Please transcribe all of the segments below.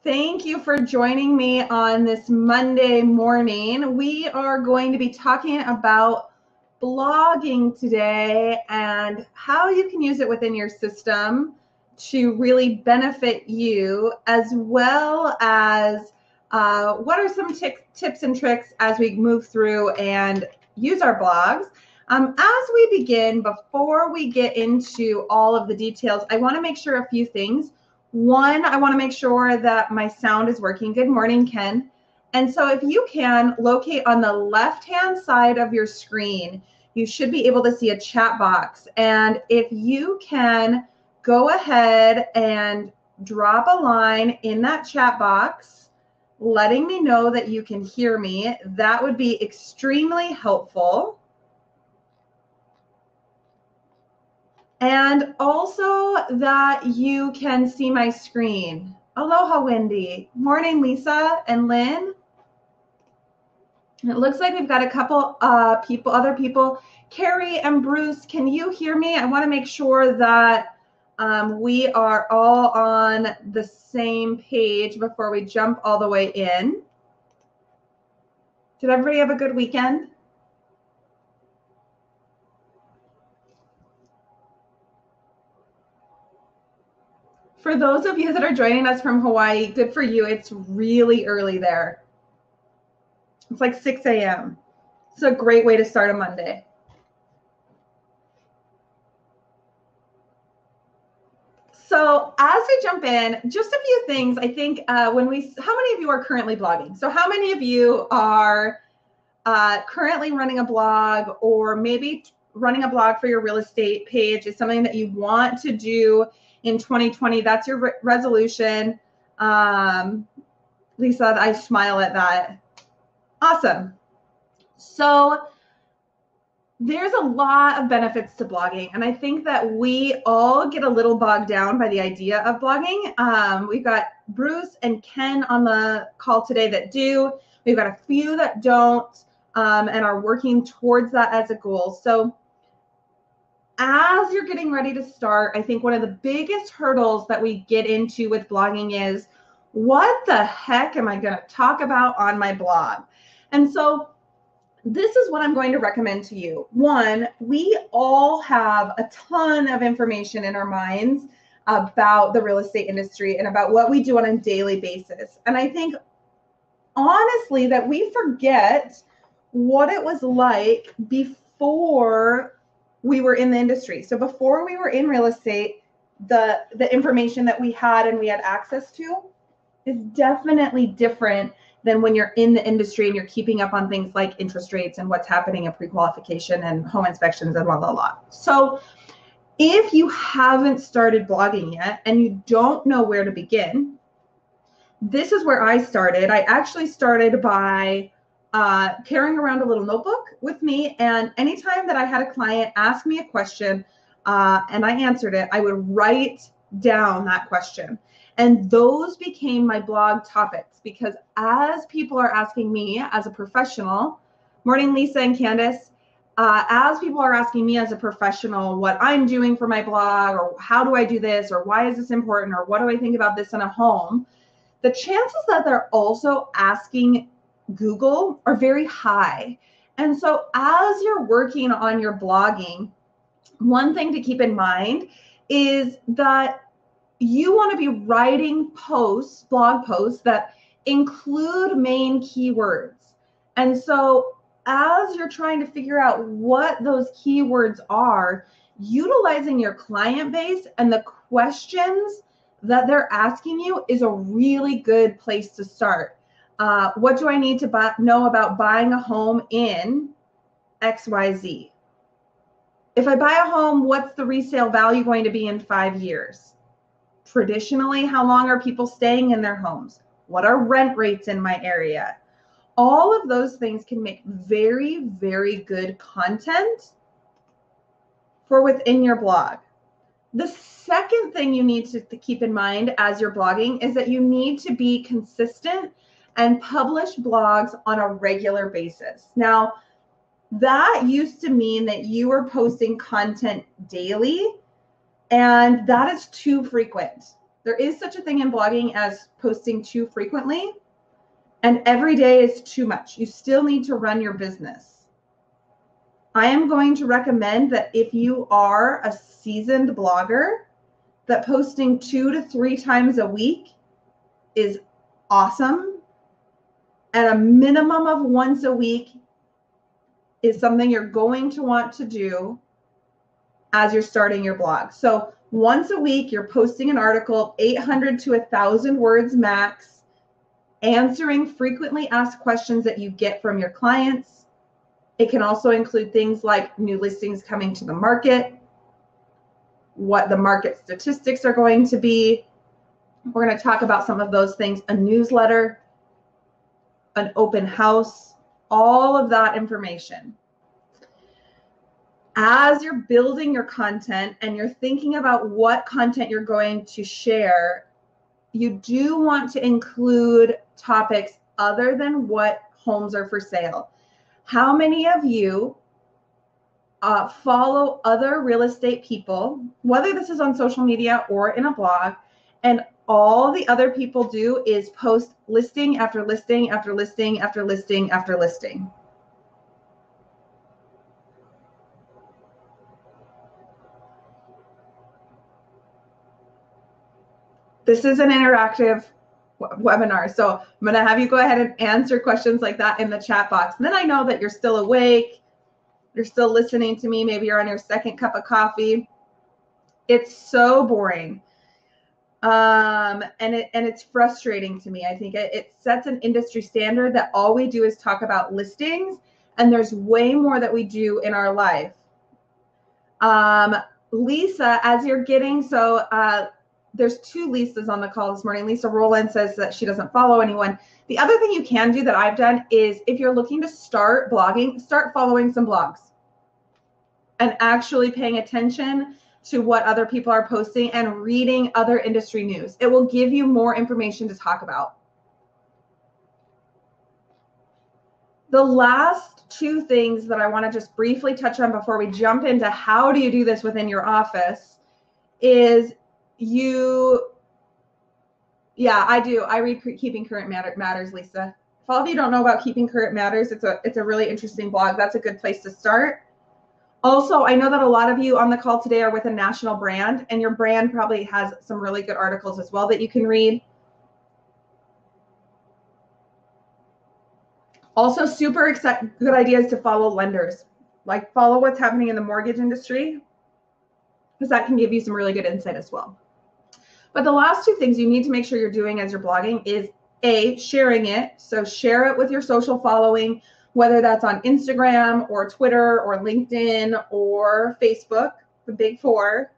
Thank you for joining me on this Monday morning. We are going to be talking about blogging today and how you can use it within your system to really benefit you, as well as what are some tips and tricks as we move through and use our blogs. As we begin, before we get into all of the details, I want to make sure a few things. One, I want to make sure that my sound is working. Good morning, Ken. And so if you can locate on the left-hand side of your screen, you should be able to see a chat box. And if you can go ahead and drop a line in that chat box, letting me know that you can hear me, that would be extremely helpful. And also that you can see my screen. Aloha, Wendy. Morning, Lisa and Lynn. It looks like we've got a couple other people. Carrie and Bruce, can you hear me? I want to make sure that we are all on the same page before we jump all the way in. Did everybody have a good weekend? For those of you that are joining us from Hawaii, good for you. It's really early there. It's like 6 a.m. It's a great way to start a Monday. So as we jump in, just a few things. I think how many of you are currently blogging? So how many of you are currently running a blog, or maybe running a blog for your real estate page is something that you want to do in 2020? That's your resolution. Lisa, I smile at that. Awesome. So there's a lot of benefits to blogging, and I think that we all get a little bogged down by the idea of blogging. We've got Bruce and Ken on the call today that do. We've got a few that don't and are working towards that as a goal. So as you're getting ready to start, I think one of the biggest hurdles that we get into with blogging is, what the heck am I going to talk about on my blog? And so this is what I'm going to recommend to you. One, we all have a ton of information in our minds about the real estate industry and about what we do on a daily basis. And I think, honestly, that we forget what it was like before we were in the industry. So before we were in real estate, the information that we had and we had access to is definitely different than when you're in the industry and you're keeping up on things like interest rates and what's happening in pre-qualification and home inspections and blah, blah, blah. So if you haven't started blogging yet and you don't know where to begin, this is where I started. I actually started by carrying around a little notebook with me, and anytime that I had a client ask me a question and I answered it, I would write down that question. And those became my blog topics, because as people are asking me as a professional, morning Lisa and Candace, as people are asking me as a professional what I'm doing for my blog, or how do I do this, or why is this important, or what do I think about this in a home, the chances that they're also asking Google are very high. And so as you're working on your blogging, one thing to keep in mind is that you want to be writing blog posts that include main keywords. And so as you're trying to figure out what those keywords are, utilizing your client base and the questions that they're asking you is a really good place to start. What do I need to know about buying a home in XYZ? If I buy a home, what's the resale value going to be in 5 years? Traditionally, how long are people staying in their homes? What are rent rates in my area? All of those things can make very, very good content for within your blog. The second thing you need to keep in mind as you're blogging is that you need to be consistent and publish blogs on a regular basis. Now, that used to mean that you were posting content daily, and that is too frequent. There is such a thing in blogging as posting too frequently, and every day is too much. You still need to run your business. I am going to recommend that if you are a seasoned blogger, that posting 2 to 3 times a week is awesome. And a minimum of once a week is something you're going to want to do as you're starting your blog. So once a week, you're posting an article, 800 to 1,000 words max, answering frequently asked questions that you get from your clients. It can also include things like new listings coming to the market, what the market statistics are going to be. We're going to talk about some of those things, a newsletter, an open house, all of that information. As you're building your content and you're thinking about what content you're going to share, you do want to include topics other than what homes are for sale. How many of you follow other real estate people, whether this is on social media or in a blog, and all the other people do is post listing after listing after listing after listing after listing? This is an interactive webinar, so I'm going to have you go ahead and answer questions like that in the chat box. And then I know that you're still awake, you're still listening to me, maybe you're on your second cup of coffee. It's so boring. And it's frustrating to me. I think it sets an industry standard that all we do is talk about listings, and there's way more that we do in our life. Lisa, as you're getting, there's 2 Lisas on the call this morning. Lisa Rowland says that she doesn't follow anyone. The other thing you can do that I've done is if you're looking to start blogging, start following some blogs and actually paying attention to what other people are posting and reading other industry news. It will give you more information to talk about. The last 2 things that I want to just briefly touch on before we jump into how do you do this within your office is I do. I read Keeping Current Matters, Lisa. If all of you don't know about Keeping Current Matters, it's a really interesting blog. That's a good place to start. Also, I know that a lot of you on the call today are with a national brand, and your brand probably has some really good articles as well that you can read. Also, super good ideas to follow lenders. Like follow what's happening in the mortgage industry, because that can give you some really good insight as well. But the last 2 things you need to make sure you're doing as you're blogging is A, sharing it. So share it with your social following, whether that's on Instagram or Twitter or LinkedIn or Facebook, the big 4.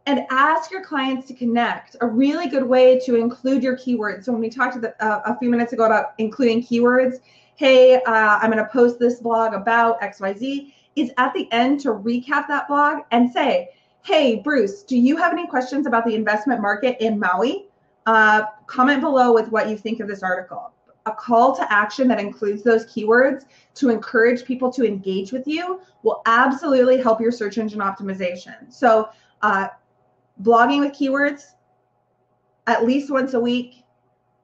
And ask your clients to connect. A really good way to include your keywords. So when we talked a few minutes ago about including keywords, hey, I'm going to post this blog about XYZ, is at the end to recap that blog and say, hey, Bruce, do you have any questions about the investment market in Maui? Comment below with what you think of this article. A call to action that includes those keywords to encourage people to engage with you will absolutely help your search engine optimization. So blogging with keywords at least once a week,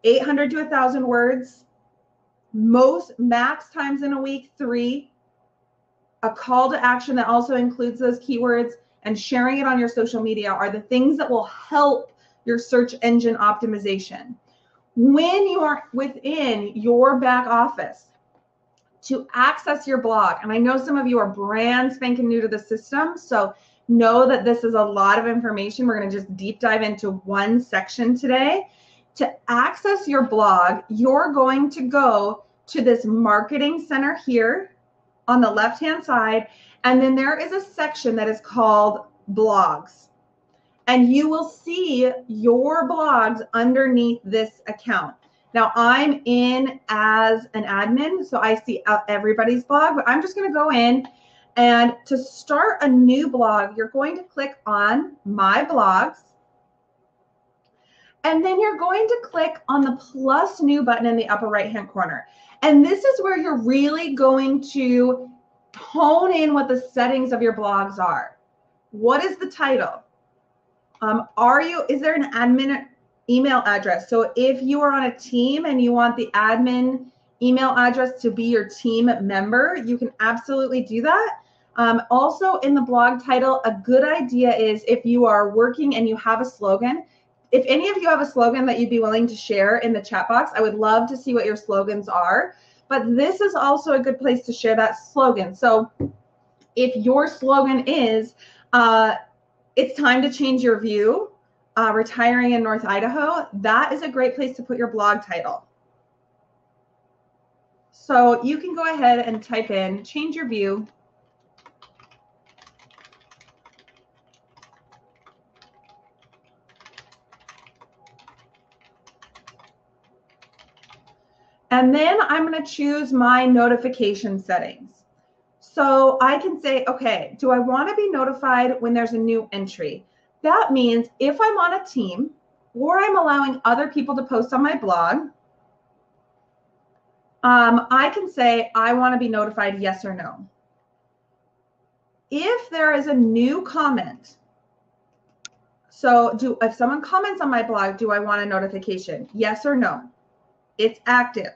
800 to 1,000 words, most max times in a week, 3. A call to action that also includes those keywords and sharing it on your social media are the things that will help your search engine optimization. When you are within your back office to access your blog, and I know some of you are brand spanking new to the system, so know that this is a lot of information. We're going to just deep dive into one section today. To access your blog, you're going to go to this marketing center here on the left-hand side, and then there is a section that is called blogs. And you will see your blogs underneath this account. Now I'm in as an admin, so I see everybody's blog, but I'm just going to go in, and to start a new blog, you're going to click on My Blogs, and then you're going to click on the plus new button in the upper right-hand corner. And this is where you're really going to hone in what the settings of your blogs are. What is the title? Is there an admin email address. So if you are on a team and you want the admin email address to be your team member, you can absolutely do that. Also in the blog title, a good idea is if you are working and you have a slogan, if any of you have a slogan that you'd be willing to share in the chat box, I would love to see what your slogans are. But this is also a good place to share that slogan. So if your slogan is, it's time to change your view, retiring in North Idaho, that is a great place to put your blog title. So you can go ahead and type in, change your view. And then I'm going to choose my notification settings. So I can say, okay, do I want to be notified when there's a new entry? That means if I'm on a team or I'm allowing other people to post on my blog, I can say I want to be notified, yes or no. If there is a new comment, so if someone comments on my blog, do I want a notification? Yes or no? It's active.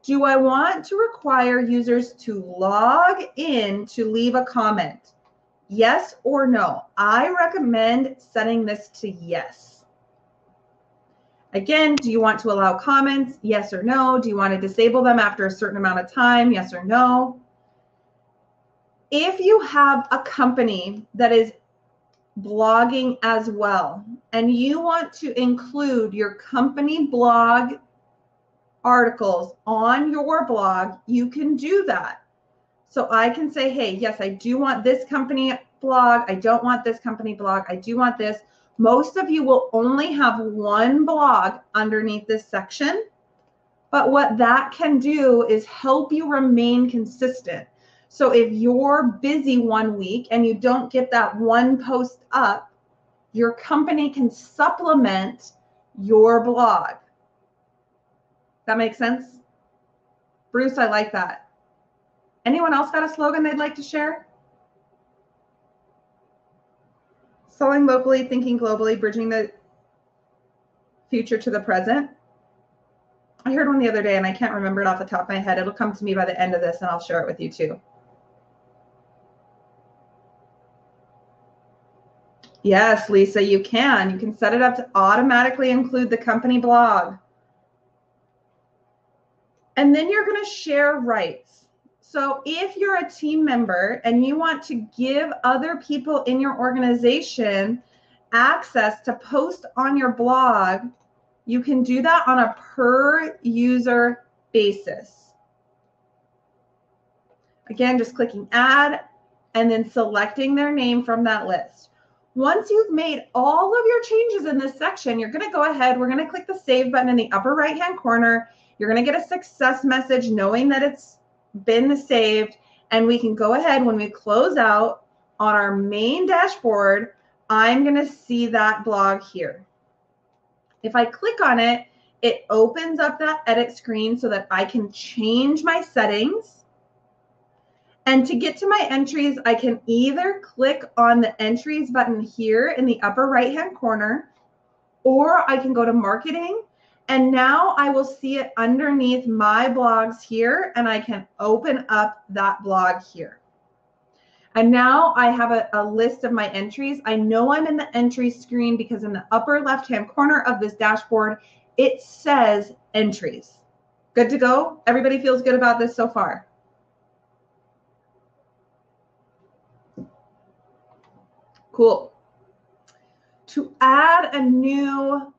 Do I want to require users to log in to leave a comment? Yes or no? I recommend setting this to yes. Again, do you want to allow comments? Yes or no? Do you want to disable them after a certain amount of time? Yes or no? If you have a company that is blogging as well, and you want to include your company blog articles on your blog, you can do that. So I can say, hey, yes, I do want this company blog. I don't want this company blog. I do want this. Most of you will only have one blog underneath this section, but what that can do is help you remain consistent. So if you're busy one week and you don't get that one post up, your company can supplement your blog. That makes sense? Bruce, I like that. Anyone else got a slogan they'd like to share? Selling locally, thinking globally, bridging the future to the present. I heard one the other day and I can't remember it off the top of my head. It'll come to me by the end of this and I'll share it with you too. Yes, Lisa, you can. You can set it up to automatically include the company blog. And then you're going to share rights. So if you're a team member and you want to give other people in your organization access to post on your blog, you can do that on a per user basis. Again, just clicking add and then selecting their name from that list. Once you've made all of your changes in this section, you're going to go ahead. We're going to click the save button in the upper right-hand corner. You're going to get a success message knowing that it's been saved. And we can go ahead when we close out on our main dashboard. I'm going to see that blog here. If I click on it, it opens up that edit screen so that I can change my settings. And to get to my entries, I can either click on the entries button here in the upper right-hand corner, or I can go to marketing. And now I will see it underneath my blogs here, and I can open up that blog here. And now I have a list of my entries. I know I'm in the entries screen because in the upper left-hand corner of this dashboard, it says entries. Good to go? Everybody feels good about this so far? Cool. To add a new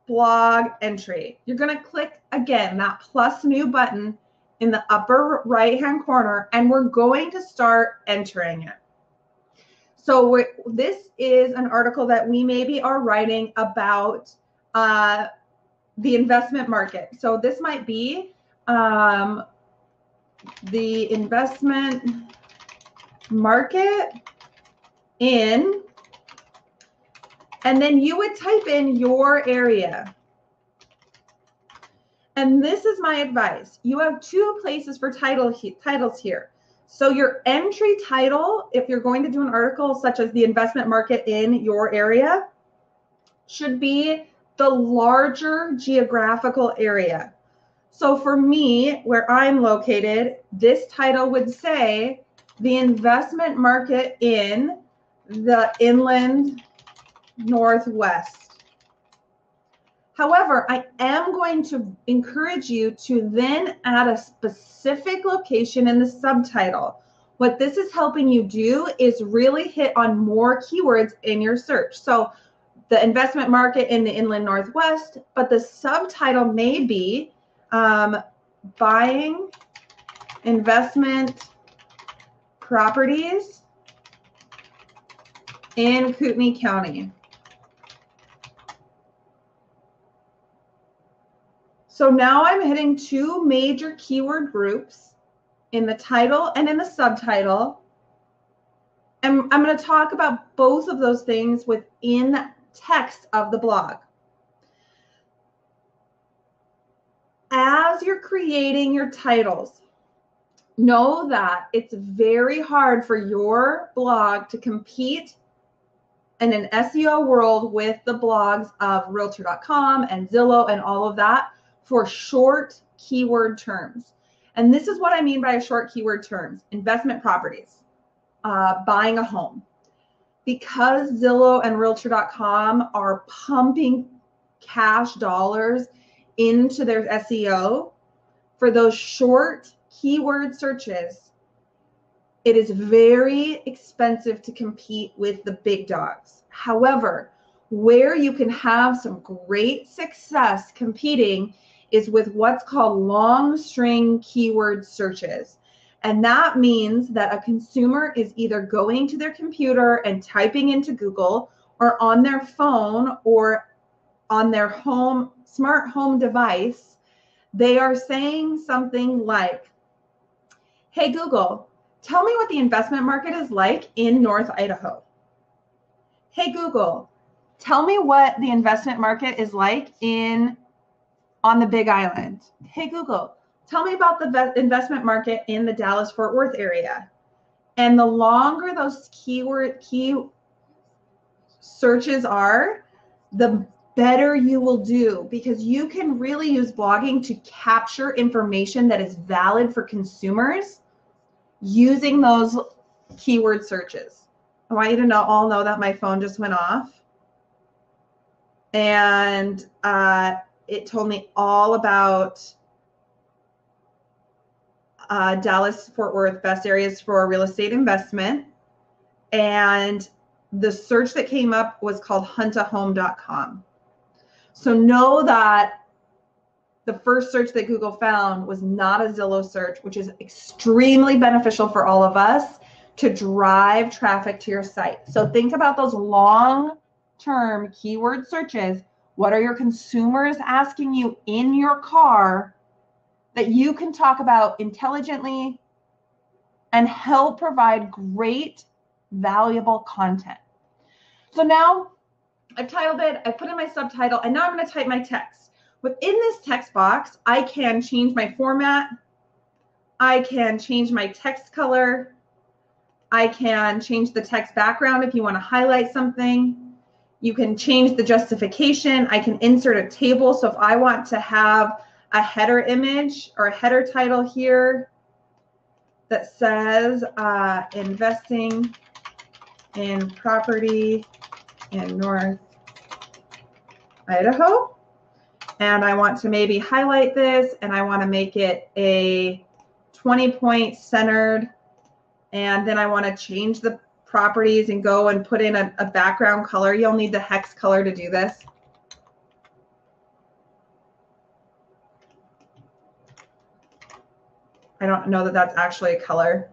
blog entry, you're going to click again that plus new button in the upper right hand corner, and we're going to start entering it. So this is an article that we maybe are writing about the investment market. So this might be the investment market in, and then you would type in your area. And this is my advice. You have two places for titles here. So your entry title, if you're going to do an article such as the investment market in your area, should be the larger geographical area. So for me, where I'm located, this title would say the investment market in the inland Northwest. However, I am going to encourage you to then add a specific location in the subtitle. What this is helping you do is really hit on more keywords in your search. So the investment market in the inland Northwest, but the subtitle may be buying investment properties in Kootenai County. So now I'm hitting two major keyword groups in the title and in the subtitle. And I'm going to talk about both of those things within text of the blog. As you're creating your titles, know that it's very hard for your blog to compete in an SEO world with the blogs of Realtor.com and Zillow and all of that for short keyword terms. And this is what I mean by a short keyword terms: investment properties, buying a home. Because Zillow and Realtor.com are pumping cash dollars into their SEO for those short keyword searches, it is very expensive to compete with the big dogs. However, where you can have some great success competing is with what's called long string keyword searches. And that means that a consumer is either going to their computer and typing into Google, or on their phone or on their smart home device, they are saying something like, "Hey Google, tell me what the investment market is like in North Idaho." "Hey Google, tell me what the investment market is like on the Big Island." "Hey Google, tell me about the investment market in the Dallas-Fort Worth area." And the longer those key searches are, the better you will do, because you can really use blogging to capture information that is valid for consumers using those keyword searches. I want you to all know that my phone just went off, and it told me all about Dallas-Fort Worth, best areas for real estate investment. And the search that came up was called huntahome.com. So know that the first search that Google found was not a Zillow search, which is extremely beneficial for all of us to drive traffic to your site. So think about those long-term keyword searches. What are your consumers asking you in your car that you can talk about intelligently and help provide great, valuable content? So now I've titled it, I've put in my subtitle, and now I'm going to type my text. Within this text box, I can change my format. I can change my text color. I can change the text background if you want to highlight something. You can change the justification. I can insert a table. So if I want to have a header image or a header title here that says investing in property in North Idaho, and I want to maybe highlight this, and I want to make it a 20-point centered, and then I want to change the properties and go and put in a background color. You'll need the hex color to do this. I don't know that that's actually a color.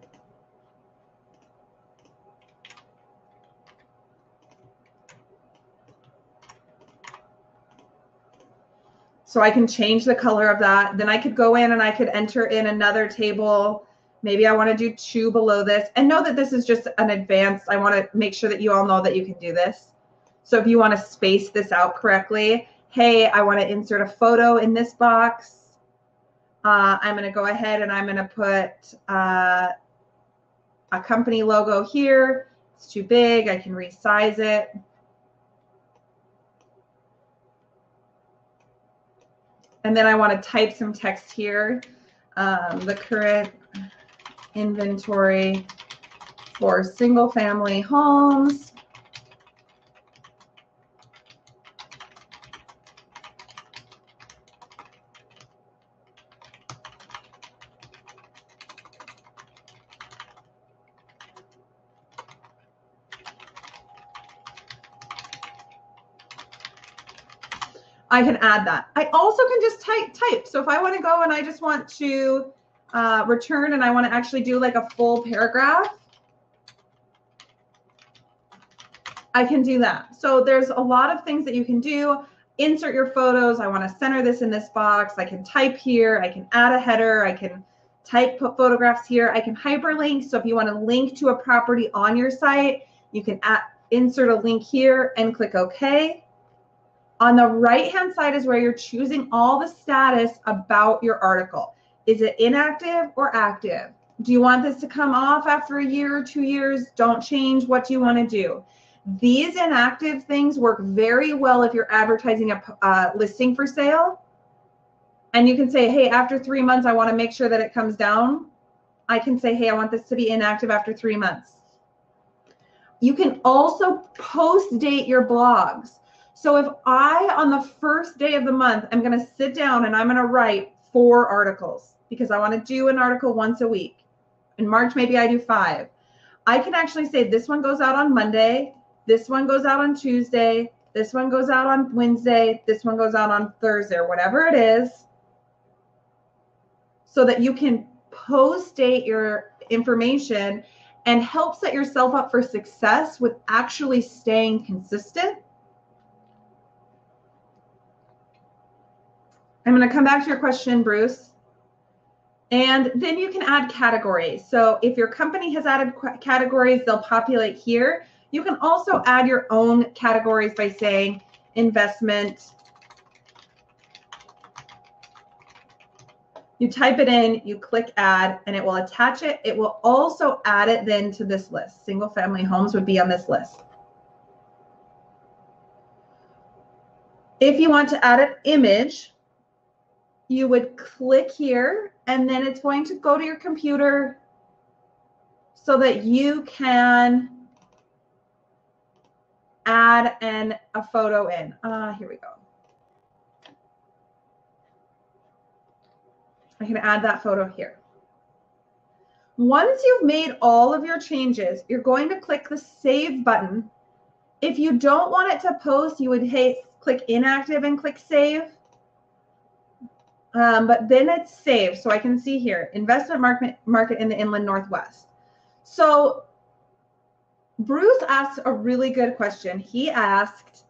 So I can change the color of that. Then I could go in and I could enter in another table. Maybe I want to do 2 below this. And know that this is just an advanced. I want to make sure that you all know that you can do this. So if you want to space this out correctly, hey, I want to insert a photo in this box. I'm going to go ahead and I'm going to put a company logo here. It's too big. I can resize it. And then I want to type some text here. The current inventory for single family homes. I can add that. I also can just type. So if I want to go and I just want to return and I want to actually do like a full paragraph, I can do that. So there's a lot of things that you can do. Insert your photos. I want to center this in this box. I can type here. I can add a header. I can put photographs here. I can hyperlink. So if you want to link to a property on your site, you can insert a link here and click OK. On the right-hand side is where you're choosing all the status about your article. Is it inactive or active? Do you want this to come off after a year or 2 years? Don't change. What do you want to do? These inactive things work very well if you're advertising a listing for sale. And you can say, hey, after 3 months, I want to make sure that it comes down. I can say, hey, I want this to be inactive after 3 months. You can also post date your blogs. So if I, on the first day of the month, I'm going to sit down and I'm going to write 4 articles because I want to do an article once a week. In March, maybe I do 5. I can actually say this one goes out on Monday, this one goes out on Tuesday, this one goes out on Wednesday, this one goes out on Thursday, or whatever it is, so that you can post date your information and help set yourself up for success with actually staying consistent. I'm going to come back to your question, Bruce. And then you can add categories. So if your company has added categories, they'll populate here. You can also add your own categories by saying investment. You type it in, you click add, and it will attach it. It will also add it then to this list. Single family homes would be on this list. If you want to add an image, you would click here, and then it's going to go to your computer so that you can add a photo in. Here we go. I can add that photo here. Once you've made all of your changes, you're going to click the Save button. If you don't want it to post, you would click Inactive and click Save. But then it's saved. So I can see here, investment market in the Inland Northwest. So Bruce asked a really good question. He asked,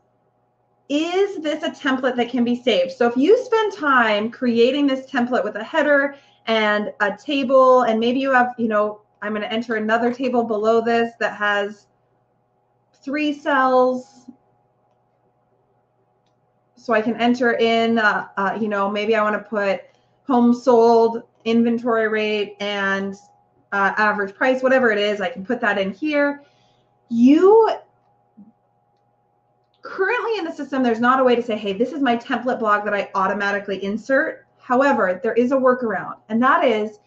is this a template that can be saved? So if you spend time creating this template with a header and a table, and maybe you have, I'm going to enter another table below this that has 3 cells. So I can enter in, maybe I want to put home sold, inventory rate, and average price, whatever it is. I can put that in here. Currently in the system, there's not a way to say, hey, this is my template blog that I automatically insert. However, there is a workaround, and that is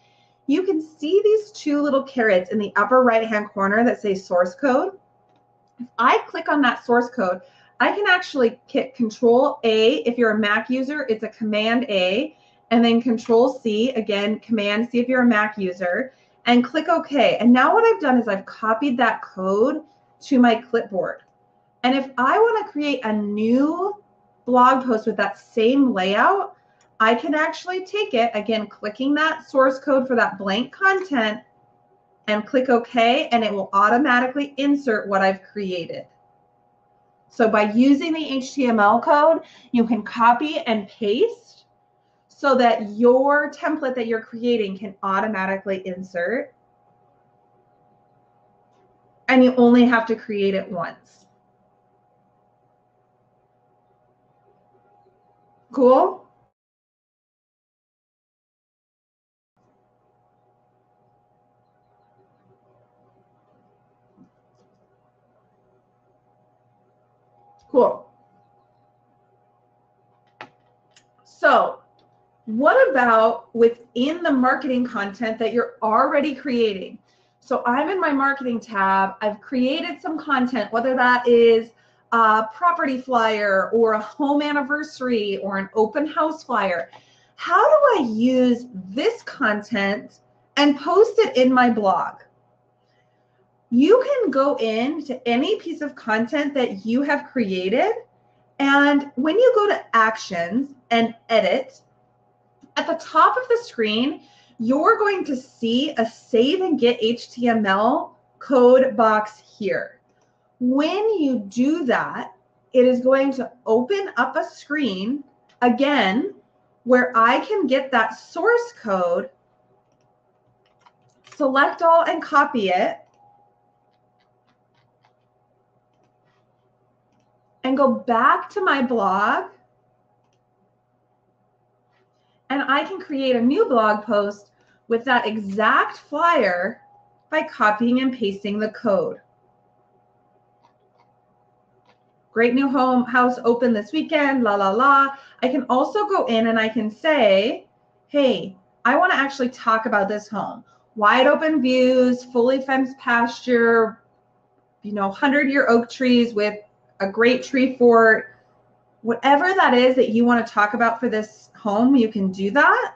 you can see these 2 little carrots in the upper right-hand corner that say source code. If I click on that source code, I can actually hit Control A. If you're a Mac user, it's a Command A, and then Control C, again, Command C if you're a Mac user, and click OK. And now what I've done is I've copied that code to my clipboard. And if I want to create a new blog post with that same layout, I can actually take it, again, clicking that source code for that blank content, and click OK, and it will automatically insert what I've created. So by using the HTML code, you can copy and paste so that your template that you're creating can automatically insert. And you only have to create it once. Cool? Cool. So What about within the marketing content that you're already creating? So I'm in my marketing tab. I've created some content, whether that is a property flyer or a home anniversary or an open house flyer. How do I use this content and post it in my blog? You can go into any piece of content that you have created, and when you go to actions and edit, at the top of the screen, you're going to see a save and get HTML code box here. When you do that, it is going to open up a screen again where I can get that source code, select all and copy it, and go back to my blog, and I can create a new blog post with that exact flyer by copying and pasting the code. Great new house open this weekend, la, la, la. I can also go in and I can say, hey, I want to actually talk about this home. Wide open views, fully fenced pasture, 100-year oak trees with a great tree fort. Whatever that is that you want to talk about for this home, you can do that.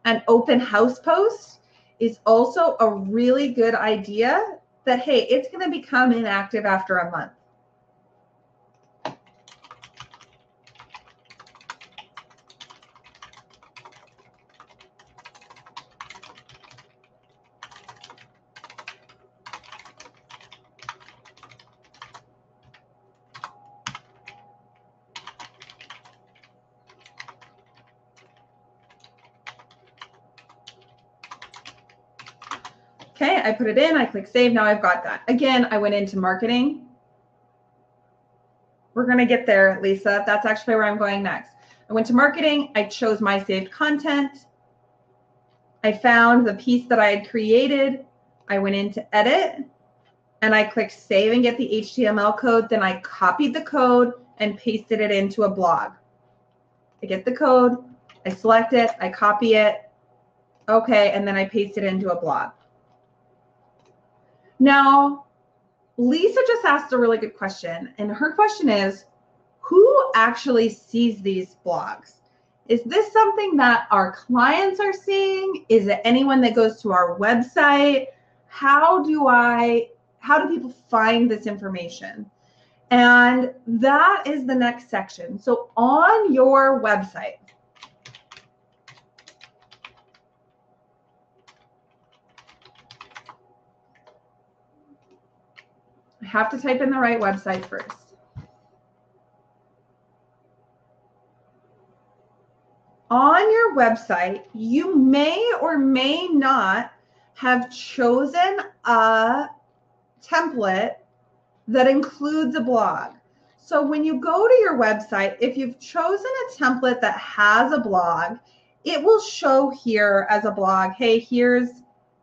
An open house post is also a really good idea that, hey, it's going to become inactive after a month. Okay, I put it in, I click save, now I've got that. Again, I went into marketing. We're gonna get there, Lisa. That's actually where I'm going next. I went to marketing, I chose my saved content. I found the piece that I had created. I went into edit and I clicked save and get the HTML code. Then I copied the code and pasted it into a blog. I get the code, I select it, I copy it. Okay, and then I paste it into a blog. Now, Lisa just asked a really good question, and her question is, who actually sees these blogs? Is this something that our clients are seeing? Is it anyone that goes to our website? How do people find this information? And that is the next section. So on your website, I have to type in the right website first. On your website, you may or may not have chosen a template that includes a blog. So when you go to your website, if you've chosen a template that has a blog, it will show here as a blog, hey, here's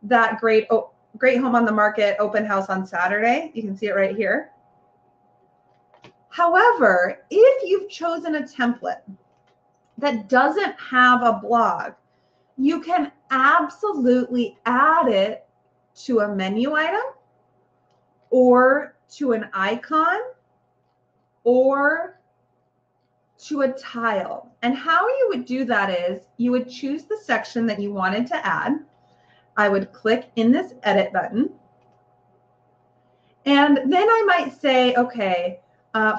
that great home on the market, open house on Saturday. You can see it right here. However, if you've chosen a template that doesn't have a blog, you can absolutely add it to a menu item or to an icon or to a tile. And how you would do that is you would choose the section that you wanted to add. I would click in this edit button. And then I might say, okay,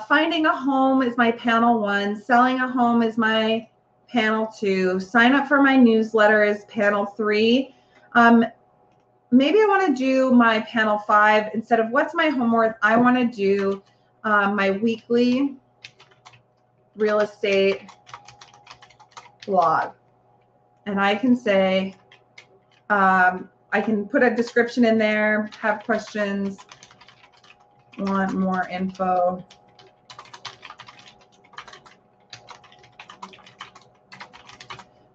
finding a home is my panel 1, selling a home is my panel 2, sign up for my newsletter is panel 3. Maybe I want to do my panel 5. Instead of what's my home worth, I want to do my weekly real estate blog. And I can say, I can put a description in there, have questions, want more info.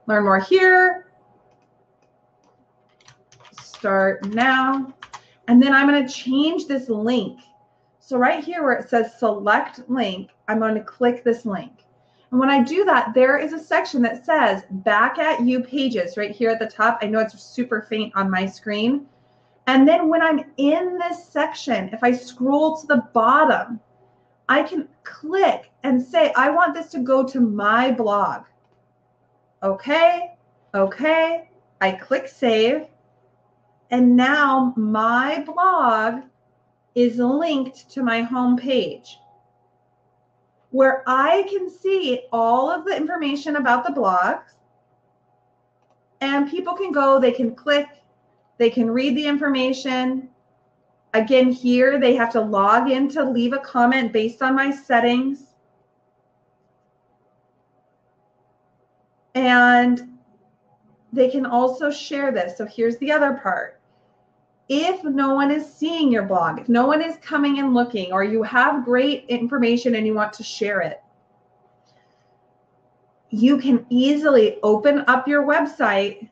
Learn more here. Start now. And then I'm going to change this link. So right here where it says select link, I'm going to click this link. And And when I do that, there is a section that says Back at You pages right here at the top. I know it's super faint on my screen. And then when I'm in this section, if I scroll to the bottom, I can click and say, I want this to go to my blog. Okay, okay. I click save. And now my blog is linked to my home page, where I can see all of the information about the blogs, and people can go, they can click, they can read the information. Again, here they have to log in to leave a comment based on my settings. And they can also share this. So here's the other part. If no one is seeing your blog, if no one is coming and looking, or you have great information and you want to share it, you can easily open up your website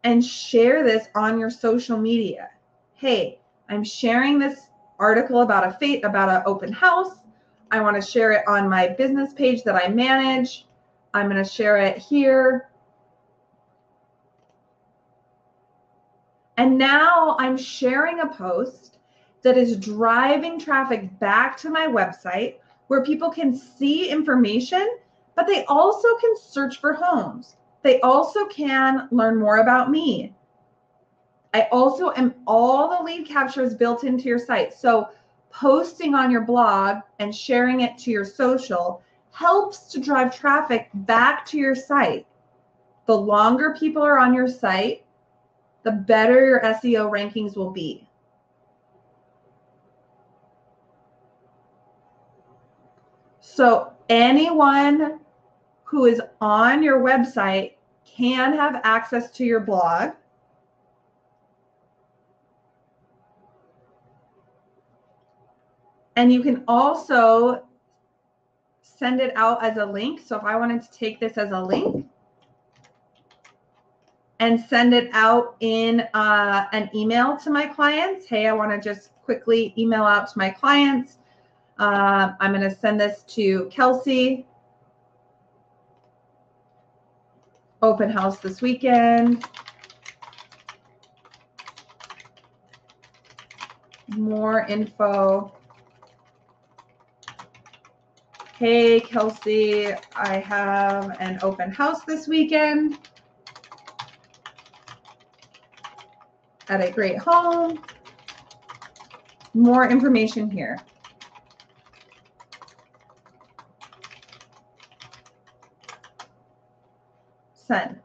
and share this on your social media. Hey, I'm sharing this article about an open house. I want to share it on my business page that I manage. I'm going to share it here. And now I'm sharing a post that is driving traffic back to my website, where people can see information, but they also can search for homes. They also can learn more about me. I also am, all the lead capture is built into your site. So posting on your blog and sharing it to your social helps to drive traffic back to your site. The longer people are on your site, the better your SEO rankings will be. So anyone who is on your website can have access to your blog. And you can also send it out as a link. So if I wanted to take this as a link and send it out in an email to my clients, hey, I want to just quickly email out to my clients. I'm going to send this to Kelsey. Open house this weekend. More info. Hey, Kelsey, I have an open house this weekend at a great home. More information here. Send.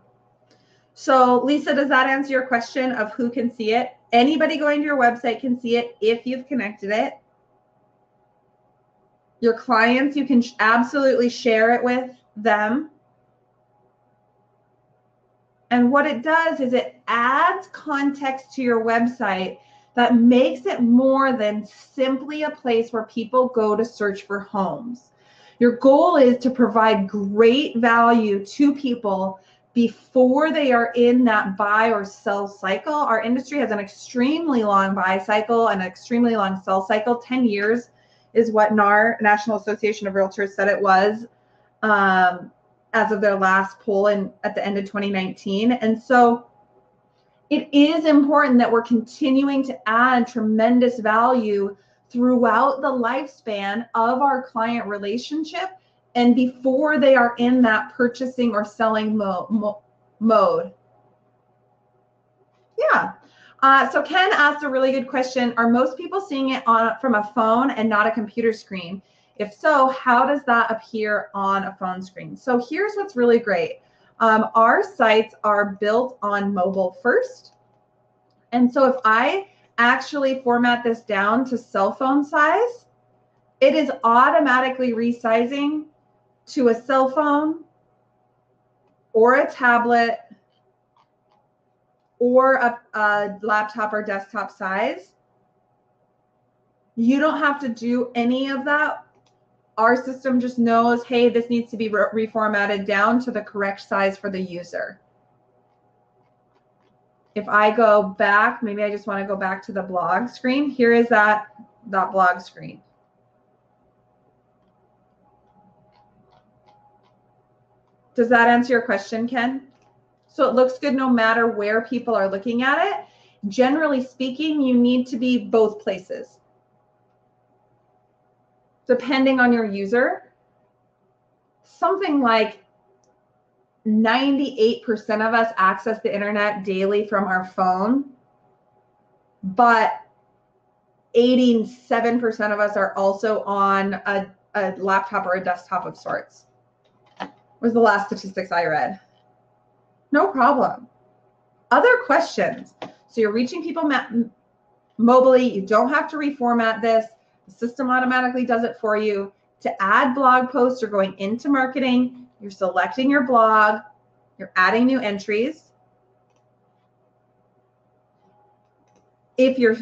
So Lisa, does that answer your question of who can see it? Anybody going to your website can see it if you've connected it. Your clients, you can absolutely share it with them. And what it does is it adds context to your website that makes it more than simply a place where people go to search for homes. Your goal is to provide great value to people before they are in that buy or sell cycle. Our industry has an extremely long buy cycle and an extremely long sell cycle. 10 years is what NAR, National Association of Realtors, said it was as of their last poll at the end of 2019. And so it is important that we're continuing to add tremendous value throughout the lifespan of our client relationship and before they are in that purchasing or selling mode. Yeah. So Ken asked a really good question. Are most people seeing it from a phone and not a computer screen? If so, how does that appear on a phone screen? So here's what's really great. Our sites are built on mobile first. And so if I actually format this down to cell phone size, it is automatically resizing to a cell phone or a tablet or a laptop or desktop size. You don't have to do any of that. Our system just knows, hey, this needs to be reformatted down to the correct size for the user. If I go back, maybe I just want to go back to the blog screen. Here is that blog screen. Does that answer your question, Ken? So it looks good no matter where people are looking at it. Generally speaking, you need to be both places. Depending on your user, something like 98% of us access the internet daily from our phone, but 87% of us are also on a laptop or a desktop of sorts. Was the last statistics I read. No problem. Other questions. So you're reaching people mobily. You don't have to reformat this. The system automatically does it for you. To add blog posts, you're going into marketing. You're selecting your blog. You're adding new entries. If you're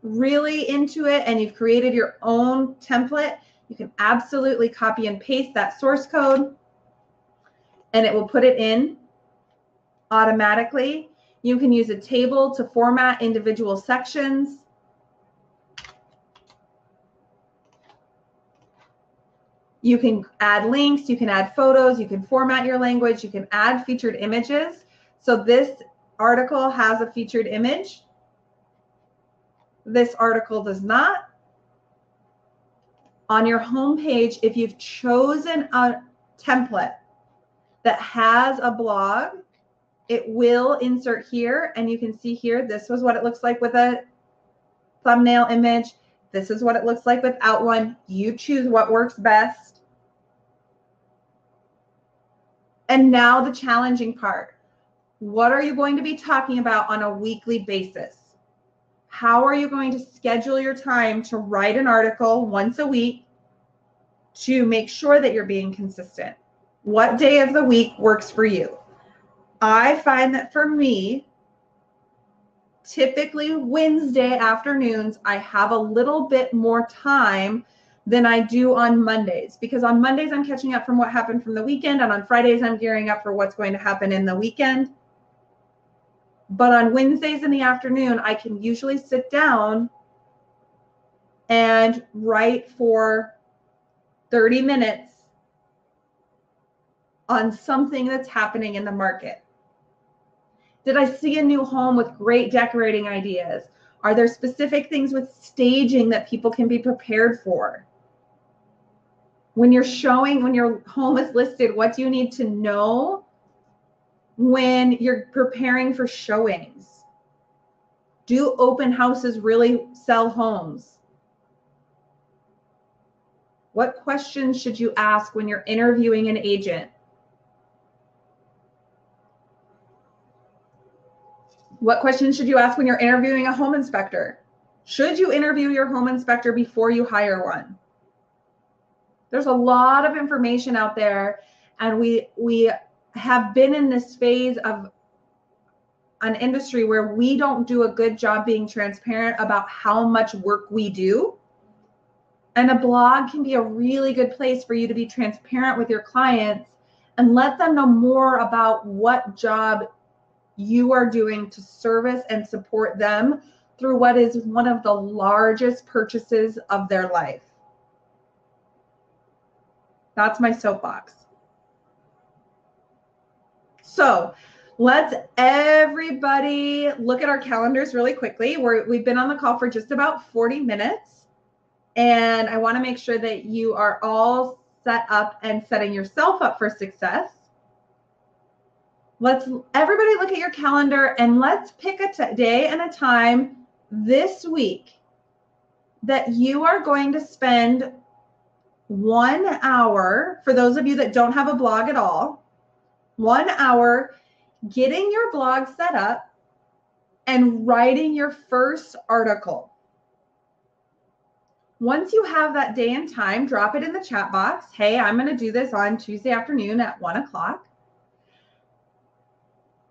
really into it and you've created your own template, you can absolutely copy and paste that source code and it will put it in automatically. You can use a table to format individual sections. You can add links, you can add photos, you can format your language, you can add featured images. So this article has a featured image. This article does not. On your home page, if you've chosen a template that has a blog, it will insert here, and you can see here, this was what it looks like with a thumbnail image. This is what it looks like without one. You choose what works best. And now the challenging part. What are you going to be talking about on a weekly basis? How are you going to schedule your time to write an article once a week to make sure that you're being consistent? What day of the week works for you? I find that for me, typically Wednesday afternoons, I have a little bit more time than I do on Mondays, because on Mondays I'm catching up from what happened from the weekend, and on Fridays I'm gearing up for what's going to happen in the weekend. But on Wednesdays in the afternoon, I can usually sit down and write for 30 minutes on something that's happening in the market. Did I see a new home with great decorating ideas? Are there specific things with staging that people can be prepared for? When you're showing, when your home is listed, what do you need to know when you're preparing for showings? Do open houses really sell homes? What questions should you ask when you're interviewing an agent? What questions should you ask when you're interviewing a home inspector? Should you interview your home inspector before you hire one? There's a lot of information out there, and we have been in this phase of an industry where we don't do a good job being transparent about how much work we do. And a blog can be a really good place for you to be transparent with your clients and let them know more about what job you are doing to service and support them through what is one of the largest purchases of their life. That's my soapbox. So let's everybody look at our calendars really quickly. We've been on the call for just about 40 minutes. And I want to make sure that you are all set up and setting yourself up for success. Let's everybody look at your calendar and let's pick a day and a time this week that you are going to spend 1 hour, for those of you that don't have a blog at all, 1 hour getting your blog set up and writing your first article. Once you have that day and time, drop it in the chat box. Hey, I'm going to do this on Tuesday afternoon at 1 o'clock.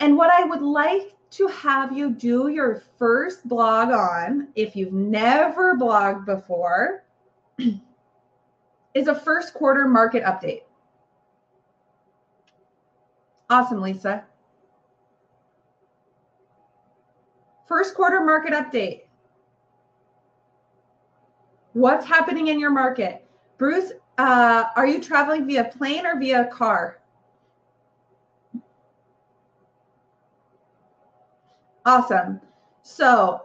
And what I would like to have you do your first blog on, if you've never blogged before, is a first quarter market update. Awesome, Lisa. First quarter market update. What's happening in your market? Bruce, are you traveling via plane or via car? Awesome. So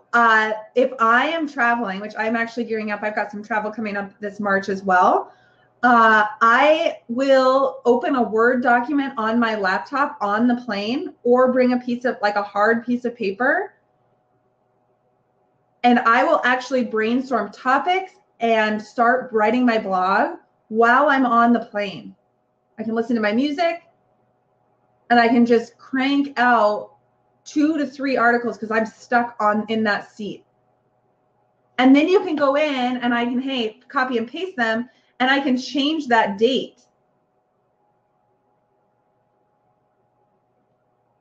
if I am traveling, which I'm actually gearing up, I've got some travel coming up this March as well. I will open a Word document on my laptop on the plane, or bring a piece of, like a hard piece of paper, and I will actually brainstorm topics and start writing my blog while I'm on the plane. I can listen to my music and I can just crank out 2 to 3 articles because I'm stuck in that seat. And then you can go in and I can, hey, copy and paste them, and I can change that date.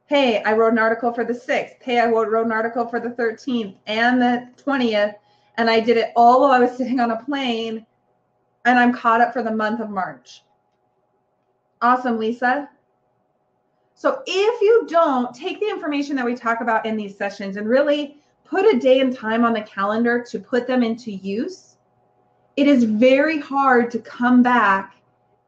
Hey, I wrote an article for the 6th. Hey, I wrote an article for the 13th and the 20th. And I did it all while I was sitting on a plane, and I'm caught up for the month of March. Awesome, Lisa. So if you don't take the information that we talk about in these sessions and really put a day and time on the calendar to put them into use, it is very hard to come back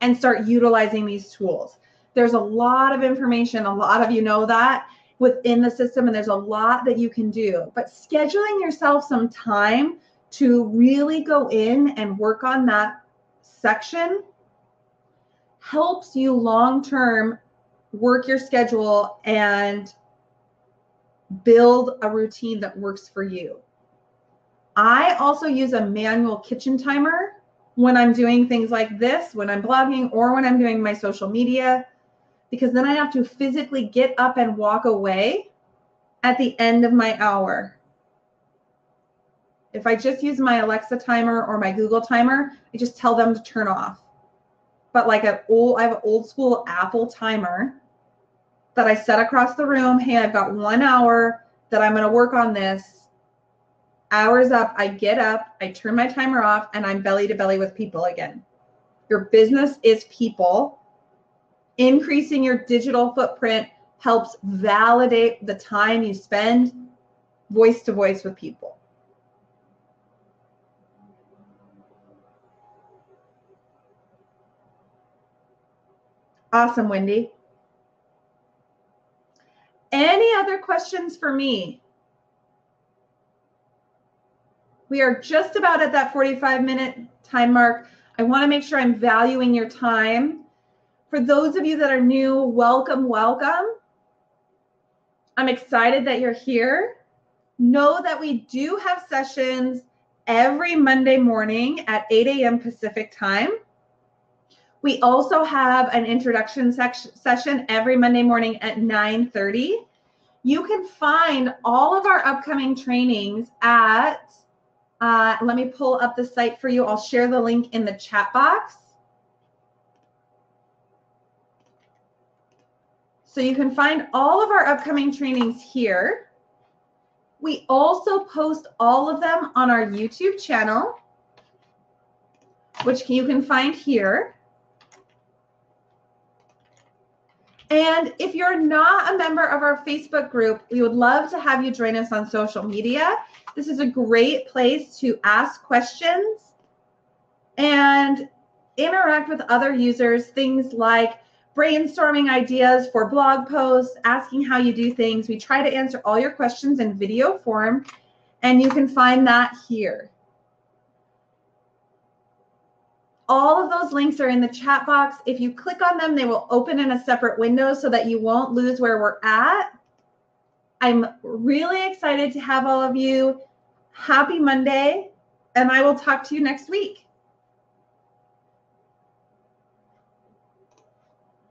and start utilizing these tools. There's a lot of information, a lot of you know that, within the system, and there's a lot that you can do. But scheduling yourself some time to really go in and work on that section helps you long-term work your schedule and build a routine that works for you. I also use a manual kitchen timer when I'm doing things like this, when I'm blogging or when I'm doing my social media, because then I have to physically get up and walk away at the end of my hour. If I just use my Alexa timer or my Google timer, I just tell them to turn off. But like I have an old school Apple timer that I set across the room. Hey, I've got 1 hour that I'm going to work on this. Hours up, I get up, I turn my timer off, and I'm belly to belly with people again. Your business is people. Increasing your digital footprint helps validate the time you spend voice to voice with people. Awesome, Wendy. Any other questions for me? We are just about at that 45-minute time mark. I want to make sure I'm valuing your time. For those of you that are new, welcome, welcome. I'm excited that you're here. Know that we do have sessions every Monday morning at 8 a.m. Pacific time. We also have an introduction session every Monday morning at 9:30. You can find all of our upcoming trainings at, let me pull up the site for you. I'll share the link in the chat box. So you can find all of our upcoming trainings here. We also post all of them on our YouTube channel, which you can find here. And if you're not a member of our Facebook group, we would love to have you join us on social media. This is a great place to ask questions and interact with other users, things like brainstorming ideas for blog posts, asking how you do things. We try to answer all your questions in video form, and you can find that here. All of those links are in the chat box. If you click on them, they will open in a separate window so that you won't lose where we're at. I'm really excited to have all of you. Happy Monday, and I will talk to you next week.